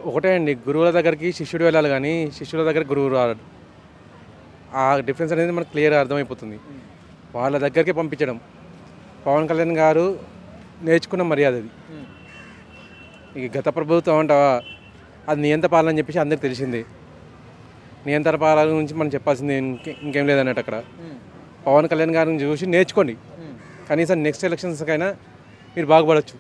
ఒకటే అండి, గురువుల దగ్గరికి శిష్యుడు వెళ్ళాలి కానీ శిష్యుల దగ్గర గురువు రాడు. ఆ డిఫరెన్స్ అనేది మనకు క్లియర్గా అర్థమైపోతుంది. వాళ్ళ దగ్గరికి పంపించడం పవన్ కళ్యాణ్ గారు నేర్చుకున్న మర్యాద అది. ఇక గత ప్రభుత్వం అంటావా, అది నియంత్ర పాలన అని చెప్పేసి అందరికి తెలిసిందే. నియంత్రణ పాలన గురించి మనం చెప్పాల్సింది ఇంకేం లేదన్నట్టు. అక్కడ పవన్ కళ్యాణ్ గారిని చూసి నేర్చుకోండి, కనీసం నెక్స్ట్ ఎలక్షన్స్కైనా మీరు బాగుపడవచ్చు.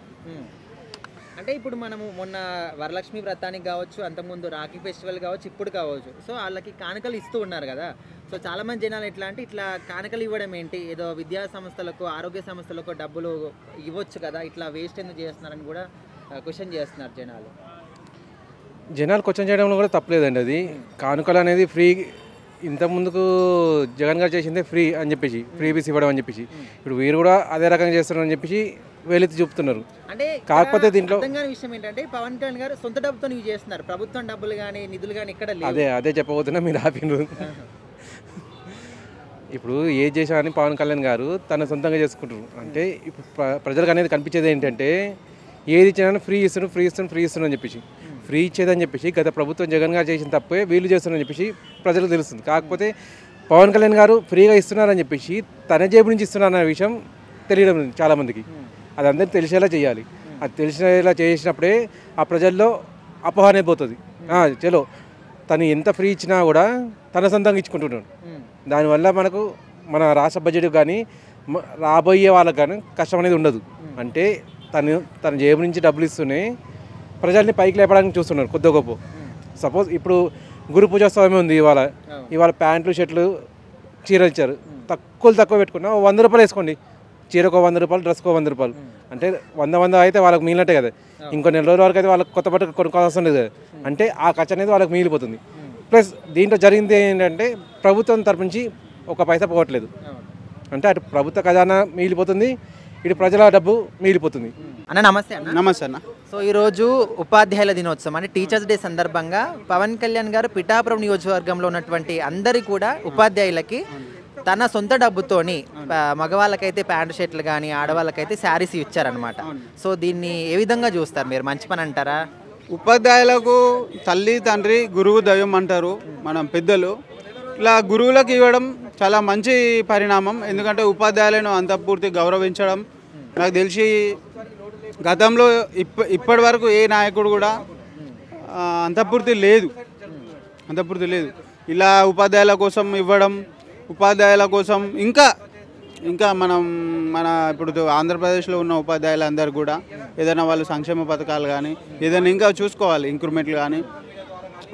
అంటే ఇప్పుడు మనము మొన్న వరలక్ష్మి వ్రతానికి కావచ్చు, అంతకుముందు రాఖీ ఫెస్టివల్ కావచ్చు, ఇప్పుడు కావచ్చు, సో వాళ్ళకి కానుకలు ఇస్తూ ఉన్నారు కదా. సో చాలామంది జనాలు ఎట్లా అంటే ఇట్లా కానుకలు ఇవ్వడం ఏంటి, ఏదో విద్యా సంస్థలకు ఆరోగ్య సంస్థలకు డబ్బులు ఇవ్వచ్చు కదా, ఇట్లా వేస్ట్ ఎందుకు చేస్తున్నారని కూడా క్వశ్చన్ చేస్తున్నారు జనాలు క్వశ్చన్ చేయడంలో కూడా తప్పలేదండి. అది కానుకలు అనేది ఫ్రీ. ఇంతకుముందుకు జగన్ గారు చేసిందే ఫ్రీ అని చెప్పేసి, ఫ్రీ బీస్ ఇవ్వడం అని చెప్పేసి, ఇప్పుడు వీరు కూడా అదే రకంగా చేస్తున్నారు అని చెప్పేసి వేలెత్తి చూపుతున్నారు. అంటే కాకపోతే దీంట్లో విషయం ఏంటంటే పవన్ కళ్యాణ్ గారు సొంత డబ్బుతో ఇవి చేస్తున్నారు, ప్రభుత్వం డబ్బులు కానీ నిధులు కానీ ఇక్కడ లేవు. అదే చెప్పబోతున్నా, మీరు ఆపినారు. ఇప్పుడు ఏది చేసా అని పవన్ కళ్యాణ్ గారు తన సొంతంగా చేసుకుంటారు. అంటే ఇప్పుడు ప్రజలకు అనేది కనిపించేది ఏంటంటే ఏది ఇచ్చినా ఫ్రీ ఇస్తున్నాను అని చెప్పేసి, ఫ్రీ ఇచ్చేదని చెప్పేసి గత ప్రభుత్వం జగన్ గారు చేసిన తప్పే వీళ్ళు చేస్తున్నారని చెప్పేసి ప్రజలకు తెలుస్తుంది. కాకపోతే పవన్ కళ్యాణ్ గారు ఫ్రీగా ఇస్తున్నారని చెప్పేసి తన జేబు నుంచి ఇస్తున్నారన్న విషయం తెలియడం చాలామందికి. అది అందరికీ తెలిసేలా చేయాలి. అది తెలిసేలా చేసినప్పుడే ఆ ప్రజల్లో అపోహ అనేది పోతుంది. చలో తను ఎంత ఫ్రీ ఇచ్చినా కూడా తన సొంతంగా ఇచ్చుకుంటున్నాడు. దానివల్ల మనకు మన రాష్ట్ర బడ్జెట్ కానీ రాబోయే వాళ్ళకి కానీ కష్టం అనేది ఉండదు. అంటే తన జేబు నుంచి డబ్బులు ఇస్తూనే ప్రజల్ని పైకి లేపడానికి చూస్తున్నారు కొద్ది గొప్ప. సపోజ్ ఇప్పుడు గురు పూజోత్సవమే ఉంది. ఇవాళ ప్యాంట్లు షర్ట్లు చీరలు ఇచ్చారు. తక్కువ పెట్టుకున్నా 100 రూపాయలు వేసుకోండి. చీరకు 100 రూపాయలు, డ్రెస్కు 100 రూపాయలు, అంటే 100 అయితే వాళ్ళకి మిగిలినట్టే కదా. ఇంకో నెల రోజుల వరకు అయితే వాళ్ళకి కొత్త బట్టలు కొనుక్కోవాల్సి ఉండదు కదా. అంటే ఆ ఖర్చు అనేది వాళ్ళకి మిగిలిపోతుంది. ప్లస్ దీంట్లో జరిగింది ఏంటంటే ప్రభుత్వం తరపు నుంచి ఒక పైసా పోవట్లేదు. అంటే అటు ప్రభుత్వ ఖజానా మిగిలిపోతుంది, ఇటు ప్రజల డబ్బు మిగిలిపోతుంది. అన్న నమస్తే. నమస్తే అన్న. సో ఈరోజు ఉపాధ్యాయుల దినోత్సవం అంటే టీచర్స్ డే సందర్భంగా పవన్ కళ్యాణ్ గారు పిఠాపురం నియోజకవర్గంలో ఉన్నటువంటి అందరి కూడా ఉపాధ్యాయులకి తన సొంత డబ్బుతోని మగవాళ్ళకైతే ప్యాంటు షర్ట్లు కానీ ఆడవాళ్ళకైతే శారీస్ ఇచ్చారనమాట. సో దీన్ని ఏ విధంగా చూస్తారు మీరు, మంచి పని అంటారా? ఉపాధ్యాయులకు తల్లి తండ్రి గురువు దైవం అంటారు మనం పెద్దలు. ఇలా గురువులకు ఇవ్వడం చాలా మంచి పరిణామం. ఎందుకంటే ఉపాధ్యాయులను అంతపూర్తి గౌరవించడం. నాకు తెలిసి గతంలో ఇప్పటి వరకు ఏ నాయకుడు కూడా అంతపూర్తి లేదు. ఇలా ఉపాధ్యాయుల కోసం ఇవ్వడం, ఉపాధ్యాయుల కోసం ఇంకా మన ఇప్పుడు ఆంధ్రప్రదేశ్లో ఉన్న ఉపాధ్యాయులందరూ కూడా ఏదైనా వాళ్ళు సంక్షేమ పథకాలు కానీ ఏదైనా ఇంకా చూసుకోవాలి, ఇంక్రిమెంట్లు కానీ.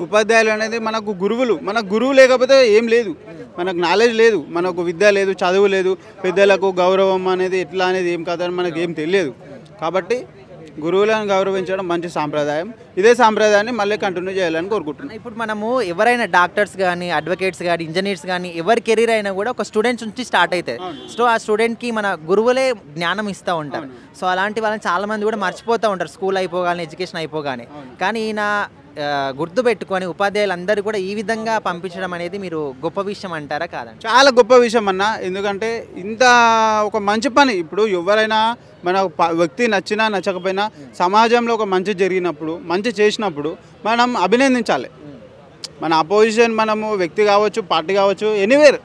ఉపాధ్యాయులు అనేది మనకు గురువులు. మనకు గురువు లేకపోతే ఏం లేదు, మనకు నాలెడ్జ్ లేదు, మనకు విద్య లేదు, చదువు లేదు, పెద్దలకు గౌరవం అనేది ఎట్లా అనేది ఏం కాదని మనకు ఏం తెలియదు. కాబట్టి గురువులను గౌరవించడం మంచి సాంప్రదాయం. ఇదే సాంప్రదాయాన్ని మళ్ళీ కంటిన్యూ చేయాలని కోరుకుంటున్నాను. ఇప్పుడు మనము ఎవరైనా డాక్టర్స్ కానీ, అడ్వకేట్స్ కానీ, ఇంజనీర్స్ కానీ ఎవరి కెరీర్ అయినా కూడా ఒక స్టూడెంట్స్ నుంచి స్టార్ట్ అవుతుంది. సో ఆ స్టూడెంట్కి మన గురువులే జ్ఞానం ఇస్తూ ఉంటారు. సో అలాంటి వాళ్ళని చాలామంది కూడా మర్చిపోతూ ఉంటారు స్కూల్ అయిపోగానే, ఎడ్యుకేషన్ అయిపోగానే. కానీ ఈయన గుర్తుపెట్టుకొని ఉపాధ్యాయులందరూ కూడా ఈ విధంగా పంపించడం అనేది మీరు గొప్ప విషయం అంటారా కాదండి? చాలా గొప్ప విషయం అన్న. ఎందుకంటే ఇంత ఒక మంచి పని, ఇప్పుడు ఎవరైనా మన వ్యక్తి నచ్చినా నచ్చకపోయినా సమాజంలో ఒక మంచి జరిగినప్పుడు, మంచి చేసినప్పుడు మనం అభినందించాలి. మన అపోజిషన్ మనము వ్యక్తి కావచ్చు, పార్టీ కావచ్చు, ఎనీవేర్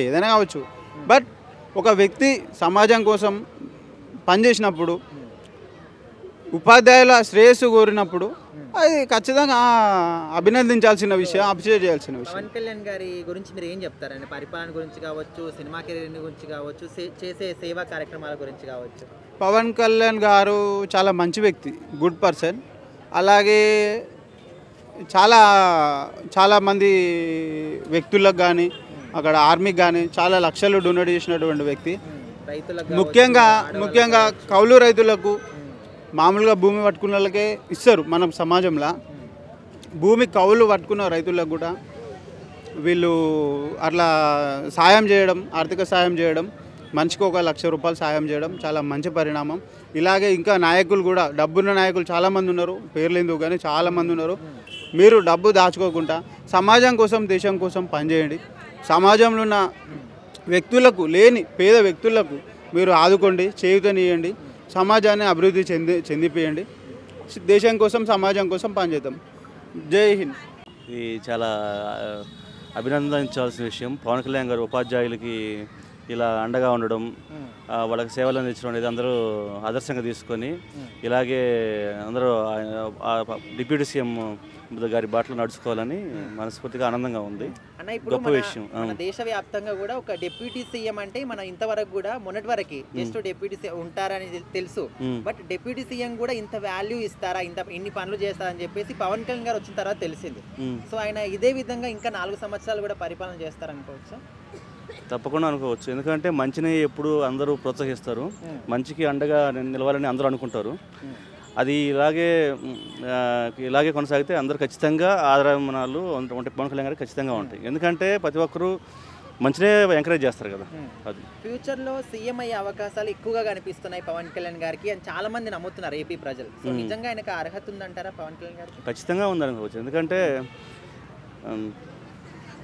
ఏదైనా కావచ్చు. బట్ ఒక వ్యక్తి సమాజం కోసం పనిచేసినప్పుడు, ఉపాధ్యాయుల శ్రేయస్సు కోరినప్పుడు అది ఖచ్చితంగా అభినందించాల్సిన విషయం, అప్రిషియేట్ చేయాల్సిన విషయం. పవన్ కళ్యాణ్ గారి గురించి మీరు ఏం చెప్తారండి? పరిపాలన గురించి కావచ్చు, సినిమా కెరీర్ గురించి కావచ్చు, చేసే సేవా కార్యక్రమాల గురించి కావచ్చు. పవన్ కళ్యాణ్ గారు చాలా మంచి వ్యక్తి, గుడ్ పర్సన్. అలాగే చాలామంది వ్యక్తులకు కానీ అక్కడ ఆర్మీకి కానీ చాలా లక్షలు డొనేట్ చేసినటువంటి వ్యక్తి. ముఖ్యంగా కౌలు రైతులకు, మామూలుగా భూమి పట్టుకున్న వాళ్ళకే ఇస్తారు మనం సమాజంలో. భూమి కౌలు పట్టుకున్న రైతులకు కూడా వీళ్ళు అట్లా సాయం చేయడం, ఆర్థిక సాయం చేయడం, మనిషికి 1 లక్ష రూపాయలు సాయం చేయడం చాలా మంచి పరిణామం. ఇలాగే ఇంకా నాయకులు కూడా, డబ్బున్న నాయకులు చాలామంది ఉన్నారు, పేర్లు ఎందుకు కానీ చాలామంది ఉన్నారు. మీరు డబ్బు దాచుకోకుండా సమాజం కోసం, దేశం కోసం పనిచేయండి. సమాజంలో ఉన్న వ్యక్తులకు, లేని పేద వ్యక్తులకు మీరు ఆదుకోండి, చేయూతనియండి, సమాజాన్ని అభివృద్ధి చెందిపియండి. దేశం కోసం సమాజం కోసం పనిచేద్దాం. జై హింద్. ఇది చాలా అభినందించాల్సిన విషయం. పవన్ కళ్యాణ్ గారు ఉపాధ్యాయులకి ఇలా అండగా ఉండడం, వాళ్ళకి సేవలు అందించడం అనేది అందరూ ఆదర్శంగా తీసుకొని ఇలాగే అందరూ డిప్యూటీ సీఎం గారి బాటలో నడుచుకోవాలని మనస్ఫూర్తిగా ఆనందంగా ఉంది. అన్న ఇప్పుడు గొప్ప విషయం. మన దేశవ్యాప్తంగా కూడా ఒక డిప్యూటీ సీఎం అంటే మన ఇంతవరకు కూడా మొన్నటి వరకు జస్ట్ డిప్యూటీ సీఎం ఉంటారని తెలుసు, బట్ డిప్యూటీ సీఎం కూడా ఇంత వాల్యూ ఇస్తారా, ఇన్ని పనులు చేస్తారని చెప్పేసి పవన్ కళ్యాణ్ గారు వచ్చిన తర్వాత తెలిసింది. సో ఆయన ఇదే విధంగా ఇంకా 4 సంవత్సరాలు కూడా పరిపాలన చేస్తారనుకోవచ్చా? తప్పకుండా అనుకోవచ్చు. ఎందుకంటే మంచిని ఎప్పుడు అందరూ ప్రోత్సహిస్తారు, మంచికి అండగా నిలవాలని అందరూ అనుకుంటారు. అది ఇలాగే కొనసాగితే అందరూ ఖచ్చితంగా ఆదరణలు ఉంటే పవన్ కళ్యాణ్ గారికి ఖచ్చితంగా ఉంటాయి. ఎందుకంటే ప్రతి ఒక్కరూ మంచినే ఎంకరేజ్ చేస్తారు కదా. అది ఫ్యూచర్లో సీఎం అయ్యే అవకాశాలు ఎక్కువగా కనిపిస్తున్నాయి పవన్ కళ్యాణ్ గారికి అని చాలా మంది నమ్ముతున్నారు ఏపీ ప్రజలు. సో నిజంగా ఆయనకు అర్హత ఉందంటారా పవన్ కళ్యాణ్ గారికి? ఖచ్చితంగా ఉందనుకోవచ్చు. ఎందుకంటే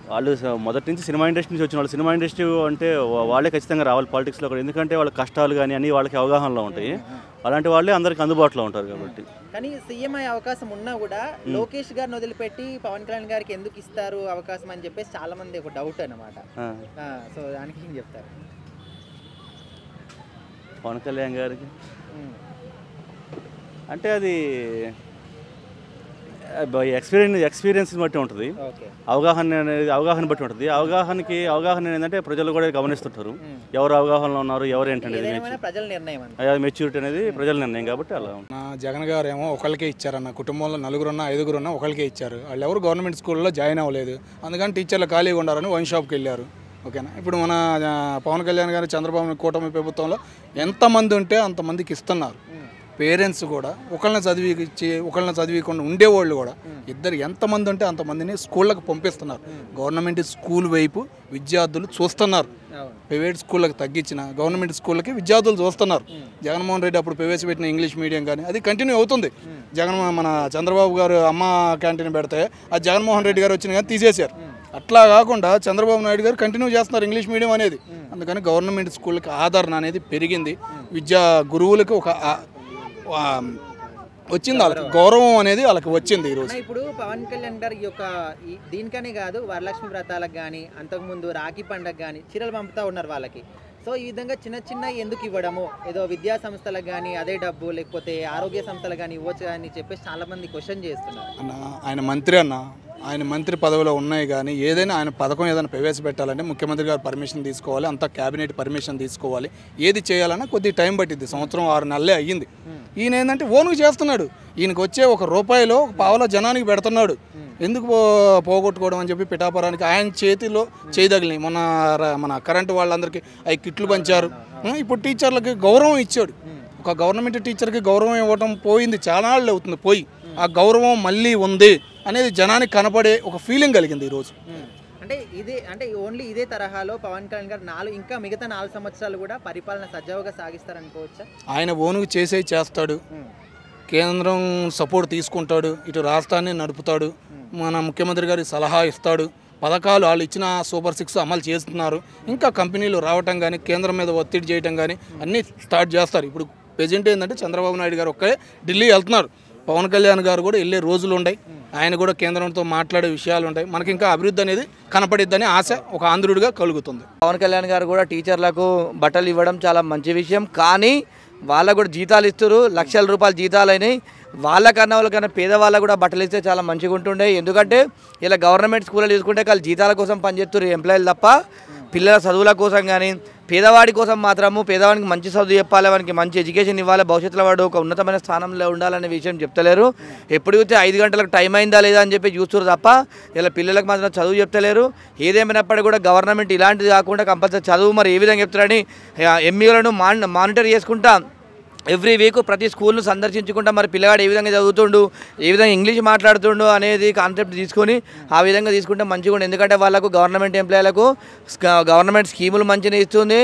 వాళ్ళు మొదటి నుంచి సినిమా ఇండస్ట్రీ నుంచి వచ్చిన వాళ్ళు, సినిమా ఇండస్ట్రీ అంటే వాళ్ళే ఖచ్చితంగా రావాలి పాలిటిక్స్లో కూడా. ఎందుకంటే వాళ్ళ కష్టాలు కానీ అన్నీ వాళ్ళకి అవగాహనలో ఉంటాయి. అలాంటి వాళ్ళే అందరికి అందుబాటులో ఉంటారు కాబట్టి. కానీ సీఎం అయ్యే అవకాశం ఉన్నా కూడా లోకేష్ గారిని వదిలిపెట్టి పవన్ కళ్యాణ్ గారికి ఎందుకు ఇస్తారు అవకాశం అని చెప్పేసి చాలా మంది ఒక డౌట్ అన్నమాట. సో దానికి ఏం చెప్తారు? పవన్ కళ్యాణ్ గారికి అంటే అది ఎక్స్పీరియన్స్ బట్టి ఉంటుంది, అవగాహన బట్టి ఉంటుంది. అవగాహన ఏంటంటే ప్రజలు కూడా గమనిస్తుంటారు ఎవరు అవగాహనలో ఉన్నారు, ఎవరు ఏంటనేది మెచ్యూరిటీ అనేది ప్రజల నిర్ణయం కాబట్టి అలా. జగన్ గారు ఏమో ఒకరికే ఇచ్చారన్న, కుటుంబంలో 4 5 ఒకరికే ఇచ్చారు. వాళ్ళు ఎవరు గవర్నమెంట్ స్కూల్లో జాయిన్ అవ్వలేదు, అందుకని టీచర్లు ఖాళీగా ఉండాలని వైన్ షాప్కి వెళ్ళారు. ఓకేనా? ఇప్పుడు మన పవన్ కళ్యాణ్ గారు చంద్రబాబు కూటమి ప్రభుత్వంలో ఎంతమంది ఉంటే అంతమందికి ఇస్తున్నారు. పేరెంట్స్ కూడా ఒకళ్ళని చదివికుండా ఉండేవాళ్ళు కూడా ఇద్దరు ఎంతమంది ఉంటే అంతమందిని స్కూళ్ళకి పంపిస్తున్నారు. గవర్నమెంట్ స్కూల్ వైపు విద్యార్థులు చూస్తున్నారు. ప్రైవేట్ స్కూళ్ళకి తగ్గించిన గవర్నమెంట్ స్కూళ్ళకి విద్యార్థులు చూస్తున్నారు. జగన్మోహన్ రెడ్డి అప్పుడు ప్రవేశపెట్టిన ఇంగ్లీష్ మీడియం కానీ అది కంటిన్యూ అవుతుంది. మన చంద్రబాబు గారు అమ్మ క్యాంటీన్ పెడితే అది జగన్మోహన్ రెడ్డి గారు వచ్చిన కానీ తీసేశారు. అట్లా కాకుండా చంద్రబాబు నాయుడు గారు కంటిన్యూ చేస్తున్నారు ఇంగ్లీష్ మీడియం అనేది. అందుకని గవర్నమెంట్ స్కూళ్ళకి ఆదరణ అనేది పెరిగింది. గురువులకి ఒక వచ్చింది, వాళ్ళకి గౌరవం అనేది వాళ్ళకి వచ్చింది ఈరోజు. ఇప్పుడు పవన్ కళ్యాణ్ గారి యొక్క దీనికనే కాదు, వరలక్ష్మి వ్రతాలకు కానీ అంతకుముందు రాఖీ పండుగ కానీ చీరలు పంపుతూ ఉన్నారు వాళ్ళకి. సో ఈ విధంగా చిన్న ఎందుకు ఇవ్వడము, ఏదో విద్యా సంస్థలకు కానీ అదే డబ్బు, లేకపోతే ఆరోగ్య సంస్థలకు కానీ ఇవ్వచ్చు అని చెప్పేసి చాలా మంది క్వశ్చన్ చేస్తున్నారు. ఆయన మంత్రి పదవిలో ఉన్నాయి కానీ ఏదైనా ఆయన పథకం ఏదైనా ప్రవేశపెట్టాలంటే ముఖ్యమంత్రి గారు పర్మిషన్ తీసుకోవాలి, అంతా క్యాబినెట్ పర్మిషన్ తీసుకోవాలి. ఏది చేయాలన్నా కొద్దిగా టైం పట్టింది, 1 సంవత్సరం 6 నెలలే అయ్యింది. ఈయన ఏంటంటే ఓనుకు చేస్తున్నాడు. ఈయనకు వచ్చే ₹1 పావలా జనానికి పెడుతున్నాడు. ఎందుకు పోగొట్టుకోవడం అని చెప్పి పిఠాపురానికి ఆయన చేతిలో చేయదగిలినాయి. మన కరెంటు వాళ్ళందరికీ అవి కిట్లు పంచారు. ఇప్పుడు టీచర్లకి గౌరవం ఇచ్చాడు. ఒక గవర్నమెంట్ టీచర్కి గౌరవం ఇవ్వడం పోయింది, చాలా నాళ్ళు అవుతుంది పోయి. ఆ గౌరవం మళ్ళీ ఉంది అనేది జనానికి కనపడే ఒక ఫీలింగ్ కలిగింది ఈరోజు. అంటే ఓన్లీ ఇదే తరహాలో పవన్ కళ్యాణ్ గారు ఇంకా మిగతా 4 సంవత్సరాలు కూడా పరిపాలన సజావుగా సాగిస్తారనుకోవచ్చా? ఆయన ఓనుగు చేస్తాడు, కేంద్రం సపోర్ట్ తీసుకుంటాడు, ఇటు రాష్ట్రాన్ని నడుపుతాడు, మన ముఖ్యమంత్రి గారికి సలహా ఇస్తాడు. పథకాలు వాళ్ళు ఇచ్చిన సూపర్ 6 అమలు చేస్తున్నారు. ఇంకా కంపెనీలు రావటం కానీ కేంద్రం మీద ఒత్తిడి చేయడం కానీ అన్నీ స్టార్ట్ చేస్తారు. ఇప్పుడు ప్రెజెంట్ ఏంటంటే చంద్రబాబు నాయుడు గారు ఒక్కరే ఢిల్లీ వెళ్తున్నారు. పవన్ కళ్యాణ్ గారు కూడా వెళ్ళే రోజులు ఉన్నాయి. ఆయన కూడా కేంద్రంతో మాట్లాడే విషయాలు ఉంటాయి. మనకి ఇంకా అభివృద్ధి అనేది కనపడిద్దని ఆశ ఒక ఆంధ్రుడిగా కలుగుతుంది. పవన్ కళ్యాణ్ గారు కూడా టీచర్లకు బట్టలు ఇవ్వడం చాలా మంచి విషయం. కానీ వాళ్ళకు కూడా జీతాలు ఇస్తారు, లక్షల రూపాయల జీతాలు అయినాయి. వాళ్ళకన్నా పేదవాళ్ళకు కూడా బట్టలు ఇస్తే చాలా మంచిగా ఉంటుండే. ఎందుకంటే ఇలా గవర్నమెంట్ స్కూల్లో తీసుకుంటే వాళ్ళు జీతాల కోసం పనిచేస్తారు ఎంప్లాయీలు తప్ప పిల్లల చదువుల కోసం కానీ పేదవాడి కోసం మాత్రము పేదవాడికి మంచి చదువు చెప్పాలి, వానికి మంచి ఎడ్యుకేషన్ ఇవ్వాలి, భవిష్యత్తులో వాడు ఒక ఉన్నతమైన స్థానంలో ఉండాలనే విషయం చెప్తలేరు. ఎప్పుడు చూస్తే 5 గంటలకు టైం అయిందా లేదా అని చెప్పి చూస్తారు తప్ప ఇలా పిల్లలకు మాత్రం చదువు చెప్తలేరు. ఏదేమైనప్పటికీ కూడా గవర్నమెంట్ ఇలాంటిది కాకుండా కంపల్సరీ చదువు మరి ఏ విధంగా చెప్తారని ఎంఈలను మానిటర్ చేసుకుంటా ఎవ్రీ వీక్ ప్రతి స్కూల్ను సందర్శించుకుంటా మరి పిల్లగాడు ఏ విధంగా చదువుతుండు, ఏ విధంగా ఇంగ్లీష్ మాట్లాడుతుండు అనేది కాన్సెప్ట్ తీసుకొని ఆ విధంగా తీసుకుంటే మంచిగా ఉంటుంది. ఎందుకంటే వాళ్ళకు గవర్నమెంట్ ఎంప్లాయీలకు గవర్నమెంట్ స్కీములు మంచిగా ఇస్తుంది,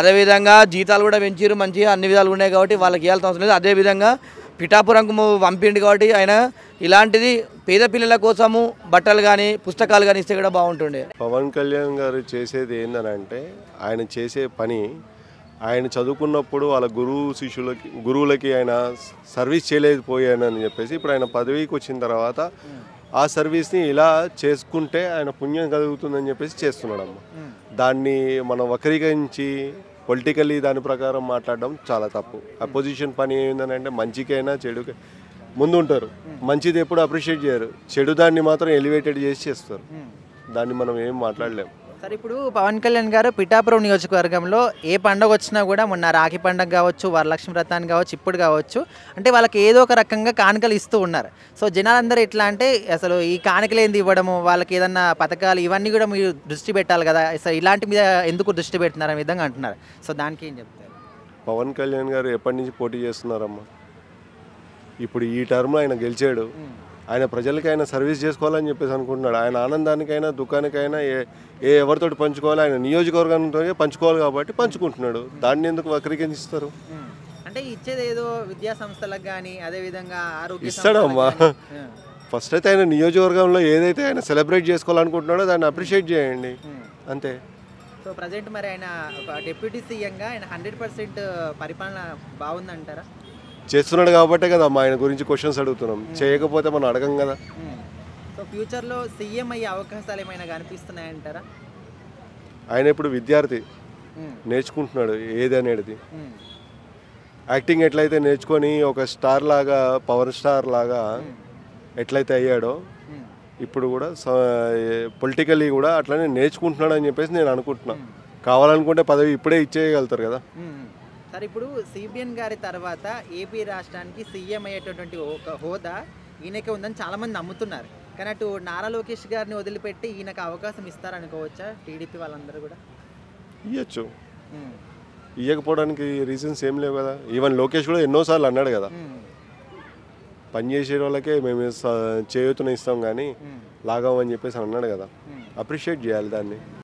అదేవిధంగా జీతాలు కూడా పెంచారు, మంచిగా అన్ని విధాలు ఉన్నాయి కాబట్టి వాళ్ళకి ఇవ్వాల్సిన అవసరం లేదు. అదేవిధంగా పిఠాపురంకు పంపిండి కాబట్టి ఆయన ఇలాంటిది పేద పిల్లల కోసము బట్టలు కానీ పుస్తకాలు కానీ ఇస్తే కూడా బాగుంటుండే. పవన్ కళ్యాణ్ గారు చేసేది ఏంటంటే ఆయన చేసే పని ఆయన చదువుకున్నప్పుడు వాళ్ళ గురువులకి ఆయన సర్వీస్ చేయలేకపోయానని చెప్పేసి ఇప్పుడు ఆయన పదవికి వచ్చిన తర్వాత ఆ సర్వీస్ని ఇలా చేసుకుంటే ఆయన పుణ్యం కలుగుతుందని చెప్పేసి చేస్తున్నాడమ్మ. దాన్ని మనం వక్రీకరించి పొలిటికల్లీ దాని ప్రకారం మాట్లాడడం చాలా తప్పు. అపోజిషన్ పని ఏంటంటే మంచికైనా చెడుకి ముందు ఉంటారు. మంచిది ఎప్పుడు అప్రిషియేట్ చేయరు, చెడు దాన్ని మాత్రం ఎలివేటెడ్ చేసి చేస్తారు. దాన్ని మనం ఏం మాట్లాడలేము. సరే, ఇప్పుడు పవన్ కళ్యాణ్ గారు పిఠాపురం నియోజకవర్గంలో ఏ పండుగ వచ్చినా కూడా మొన్న రాఖీ పండుగ కావచ్చు, వరలక్ష్మి వ్రతాన్ని కావచ్చు, ఇప్పుడు కావచ్చు, అంటే వాళ్ళకి ఏదో ఒక రకంగా కానుకలు ఇస్తూ ఉన్నారు. సో జనాలందరూ ఎట్లా అంటే అసలు ఈ కానుకలు ఏంది ఇవ్వడము, వాళ్ళకి ఏదన్నా పథకాలు ఇవన్నీ కూడా మీరు దృష్టి పెట్టాలి కదా, అసలు ఇలాంటి మీద ఎందుకు దృష్టి పెడుతున్నారు అనే విధంగా అంటున్నారు. సో దానికి ఏం చెప్తారు? పవన్ కళ్యాణ్ గారు ఎప్పటి నుంచి పోటీ చేస్తున్నారమ్మా? ఇప్పుడు ఈ టర్మ్లో ఆయన గెలిచాడు. ఆయన ప్రజలకి ఆయన సర్వీస్ చేసుకోవాలని చెప్పేసి అనుకుంటున్నాడు. ఆయన ఆనందానికైనా దుఃఖానికైనా ఎవరితోటి పంచుకోవాలి, ఆయన నియోజకవర్గంతో పంచుకోవాలి కాబట్టి పంచుకుంటున్నాడు. దాన్ని ఎందుకు వక్రీకరిస్తారు? అంటే ఇచ్చేది ఏదో విద్యా సంస్థలకు కానీ అదేవిధంగా ఆరోగ్య ఇస్తాడమ్మా. ఫస్ట్ అయితే ఆయన నియోజకవర్గంలో ఏదైతే ఆయన సెలబ్రేట్ చేసుకోవాలనుకుంటున్నాడో దాన్ని అప్రిషియేట్ చేయండి, అంతే. సో ప్రజెంట్ మరి ఆయన ఒక డిప్యూటీ సీఎంగా ఆయన 100% పరిపాలన బాగుందంటారా? చేస్తున్నాడు కాబట్టే కదా మా ఆయన గురించి క్వశ్చన్స్ అడుగుతున్నాం. చేయకపోతే మనం అడగం కదా. సో ఫ్యూచర్లో సీఎం అయ్యే అవకాశాలు ఏమైనా కనిపిస్తున్నాయంటారా? ఆయన ఇప్పుడు విద్యార్థి, నేర్చుకుంటున్నాడు ఏది అనేది. యాక్టింగ్ ఎట్లయితే నేర్చుకొని ఒక స్టార్ లాగా, పవర్ స్టార్ లాగా ఎట్లయితే అయ్యాడో ఇప్పుడు కూడా పొలిటికల్లీ కూడా అట్లనే నేర్చుకుంటున్నాడు అని చెప్పేసి నేను అనుకుంటున్నాను. కావాలనుకుంటే పదవి ఇప్పుడే ఇచ్చేయగలుగుతారు కదా. సరే, ఇప్పుడు సిబిఎన్ గారి తర్వాత ఏపీ రాష్ట్రానికి సీఎం అయ్యేటటువంటి ఒక హోదా ఈయనకే ఉందని చాలామంది నమ్ముతున్నారు. కానీ అటు నారా లోకేష్ గారిని వదిలిపెట్టి ఈయనకు అవకాశం ఇస్తారనుకోవచ్చా టీడీపీ వాళ్ళందరూ కూడా? ఇవ్వచ్చు, ఇవ్వకపోవడానికి రీజన్స్ ఏం లేవు కదా. ఈవెన్ లోకేష్ కూడా ఎన్నోసార్లు అన్నాడు కదా, పనిచేసే వాళ్ళకే మేము చేయూతను ఇస్తాం కానీ లాగం అని చెప్పేసి అన్నాడు కదా. అప్రిషియేట్ చేయాలి దాన్ని.